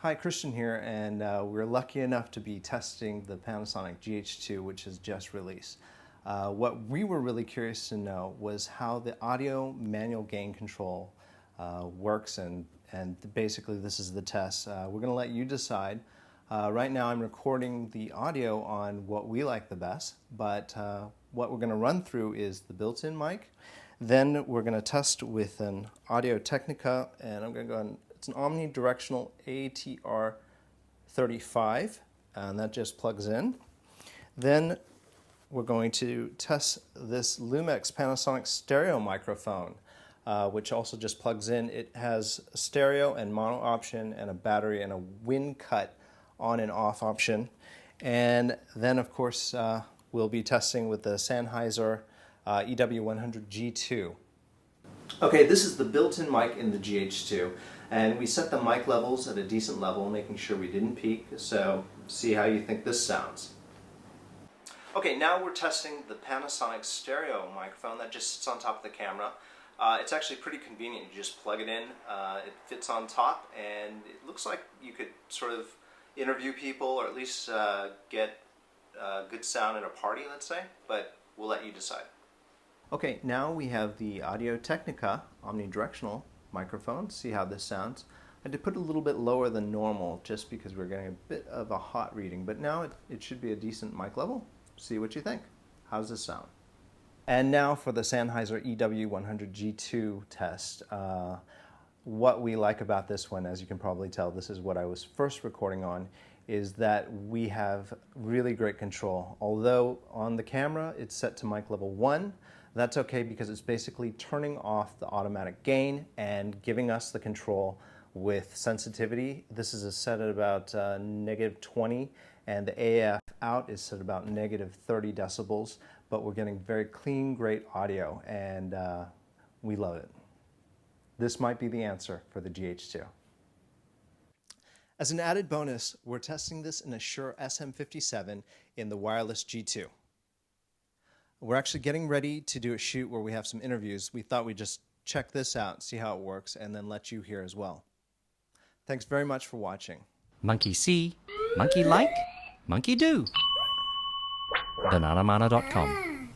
Hi, Christian here, and we're lucky enough to be testing the Panasonic GH2, which has just released. What we were really curious to know was how the audio manual gain control works, and basically this is the test. We're going to let you decide. Right now I'm recording the audio on what we like the best, but what we're going to run through is the built-in mic. Then we're going to test with an audio-technica, and I'm going to go on. It's an omnidirectional ATR35, and that just plugs in. Then we're going to test this Lumex Panasonic stereo microphone, which also just plugs in. It has a stereo and mono option and a battery and a wind cut on and off option. And then, of course, we'll be testing with the Sennheiser EW100 G2. Okay, this is the built-in mic in the GH2, and we set the mic levels at a decent level, making sure we didn't peak, so see how you think this sounds. Okay, now we're testing the Panasonic stereo microphone that just sits on top of the camera. It's actually pretty convenient. You just plug it in, it fits on top, and it looks like you could sort of interview people, or at least get good sound at a party, let's say, but we'll let you decide. Okay, now we have the audio-technica omnidirectional microphone. See how this sounds. I had to put it a little bit lower than normal just because we're getting a bit of a hot reading, but now it should be a decent mic level. See what you think. How's this sound? And now for the Sennheiser EW100 G2 test. What we like about this one, as you can probably tell, this is what I was first recording on, is that we have really great control. Although on the camera it's set to mic level 1, that's okay because it's basically turning off the automatic gain and giving us the control with sensitivity. This is set at about -20, and the AF out is set about -30 decibels, but we're getting very clean, great audio, and we love it. This might be the answer for the GH2. As an added bonus, we're testing this in a Shure SM57 in the wireless G2. We're actually getting ready to do a shoot where we have some interviews. We thought we'd just check this out, see how it works, and then let you hear as well. Thanks very much for watching. Monkey see, monkey like, monkey do. bananamana.com